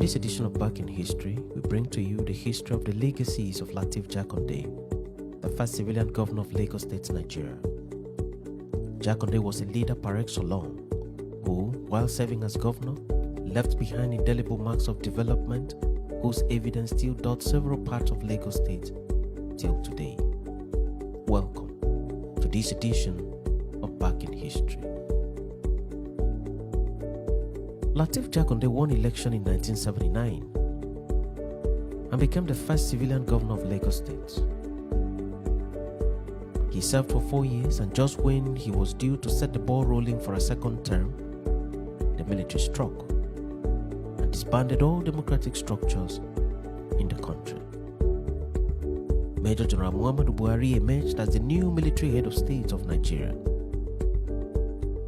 this edition of Back in History, we bring to you the history of the legacies of Lateef Jakande, the first civilian governor of Lagos State, Nigeria. Jakande was a leader par excellence who, while serving as governor, left behind indelible marks of development whose evidence still dots several parts of Lagos State till today. Welcome to this edition of Back in History. Lateef Jakande won election in 1979 and became the first civilian governor of Lagos State. He served for 4 years, and just when he was due to set the ball rolling for a second term, the military struck and disbanded all democratic structures in the country. Major General Muhammadu Buhari emerged as the new military head of state of Nigeria.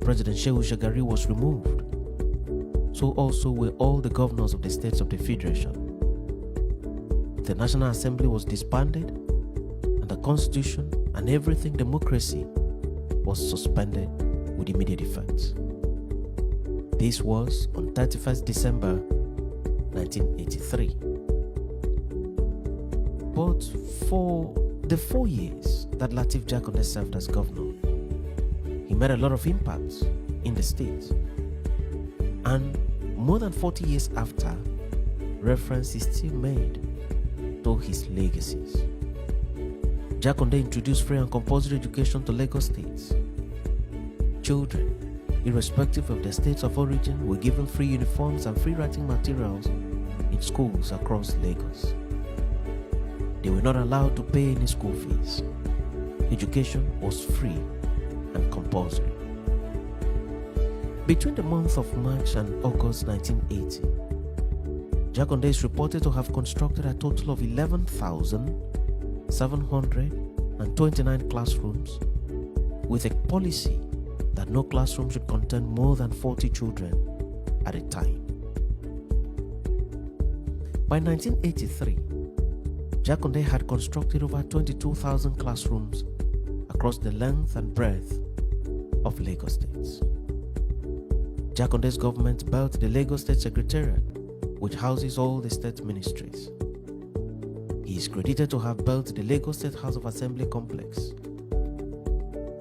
President Shehu Shagari was removed. So also were all the governors of the states of the Federation. The National Assembly was disbanded, and the Constitution and everything democracy was suspended with immediate effect. This was on 31st December 1983. But for the 4 years that Lateef Jakande served as governor, he made a lot of impacts in the state. And more than 40 years after, reference is still made to his legacies. Jakande introduced free and compulsory education to Lagos State. Children, irrespective of their states of origin, were given free uniforms and free writing materials in schools across Lagos. They were not allowed to pay any school fees. Education was free and compulsory. Between the months of March and August 1980, Jakande is reported to have constructed a total of 11,729 classrooms, with a policy that no classroom should contain more than 40 children at a time. By 1983, Jakande had constructed over 22,000 classrooms across the length and breadth of Lagos State. Jakande's government built the Lagos State Secretariat, which houses all the state ministries. He is credited to have built the Lagos State House of Assembly complex.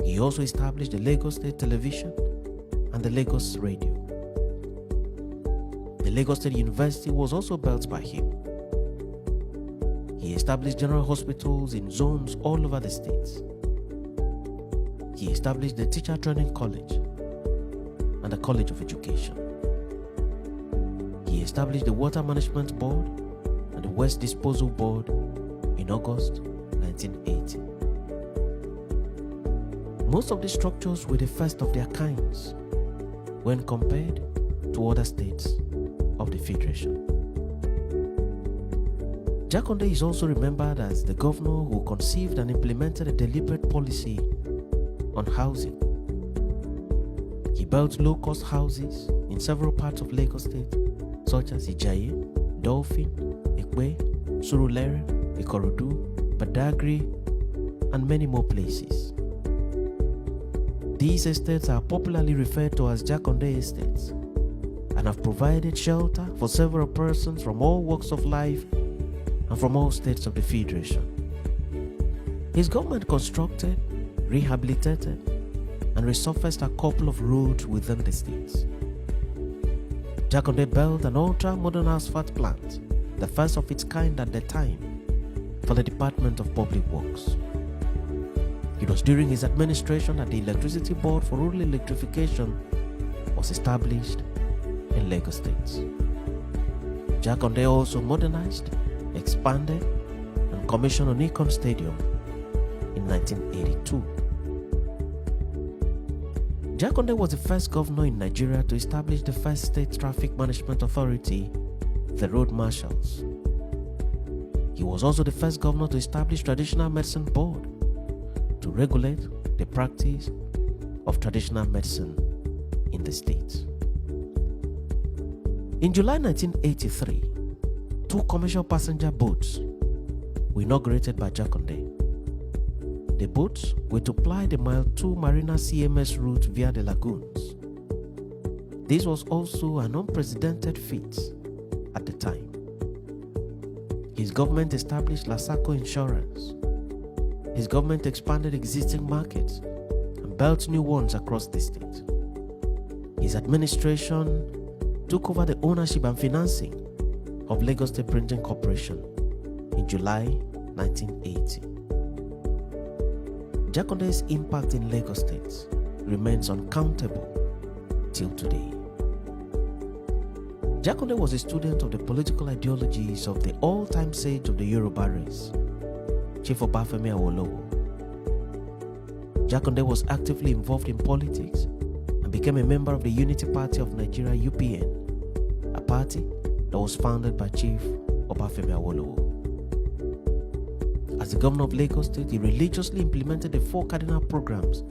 He also established the Lagos State Television and the Lagos Radio. The Lagos State University was also built by him. He established general hospitals in zones all over the states. He established the Teacher Training College and the College of Education. He established the Water Management Board and the Waste Disposal Board in August 1980. Most of these structures were the first of their kinds when compared to other states of the Federation. Jakande is also remembered as the governor who conceived and implemented a deliberate policy on housing. He built low-cost houses in several parts of Lagos State, such as Ijaye, Dolphin, Ekpe, Surulere, Ikorodu, Badagry, and many more places. These estates are popularly referred to as Jakande estates and have provided shelter for several persons from all walks of life and from all states of the Federation. His government constructed, rehabilitated, and resurfaced a couple of roads within the states. Jakande built an ultra-modern asphalt plant, the first of its kind at the time, for the Department of Public Works. It was during his administration that the Electricity Board for Rural Electrification was established in Lagos State. Jakande also modernized, expanded, and commissioned Onikon Stadium in 1982. Jakande was the first governor in Nigeria to establish the first state traffic management authority, the Road Marshals. He was also the first governor to establish Traditional Medicine Board to regulate the practice of traditional medicine in the state. In July 1983, 2 commercial passenger boats were inaugurated by Jakande. The boats were to ply the Mile 2 Marina CMS route via the lagoons. This was also an unprecedented feat at the time. His government established Lasako Insurance. His government expanded existing markets and built new ones across the state. His administration took over the ownership and financing of Lagos State Printing Corporation in July 1980. Jakande's impact in Lagos State remains uncountable till today. Jakande was a student of the political ideologies of the all-time sage of the Yoruba race, Chief Obafemi Awolowo. Jakande was actively involved in politics and became a member of the Unity Party of Nigeria (UPN), a party that was founded by Chief Obafemi Awolowo. As the governor of Lagos State, he religiously implemented the 4 cardinal programs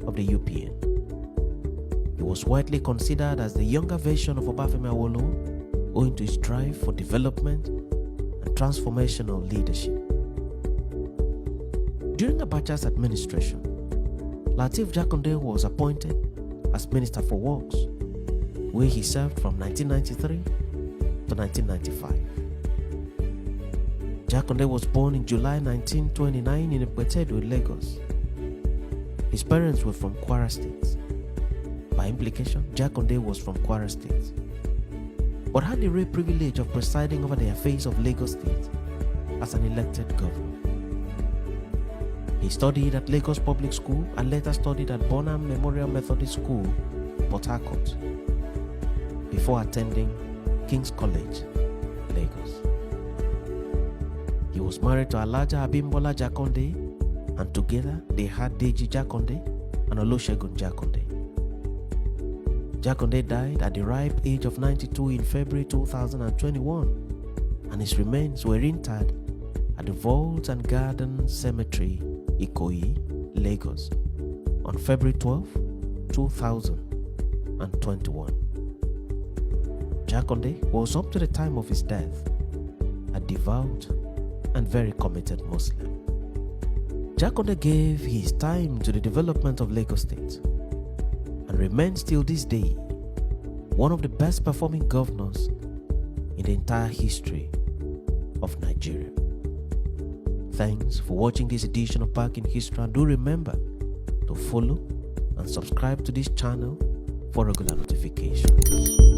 of the UPN. He was widely considered as the younger version of Obafemi Awolowo, owing to his drive for development and transformational leadership. During Abacha's administration, Lateef Jakande was appointed as Minister for Works, where he served from 1993 to 1995. Jakande was born in July 1929 in Ipetedo, Lagos. His parents were from Kwara State. By implication, Jakande was from Kwara State, but had the rare privilege of presiding over the affairs of Lagos State as an elected governor. He studied at Lagos Public School and later studied at Bonham Memorial Methodist School, Port Harcourt, before attending King's College, Lagos. He was married to Alaja Abimbola Jakande, and together they had Deji Jakande and Olusegun Jakande. Jakande died at the ripe age of 92 in February 2021, and his remains were interred at the Vault and Garden Cemetery, Ikoyi, Lagos, on February 12, 2021. Jakande was, up to the time of his death, a devout and very committed Muslim. Jakande gave his time to the development of Lagos State and remains till this day one of the best performing governors in the entire history of Nigeria. Thanks for watching this edition of Back in History, and do remember to follow and subscribe to this channel for regular notifications.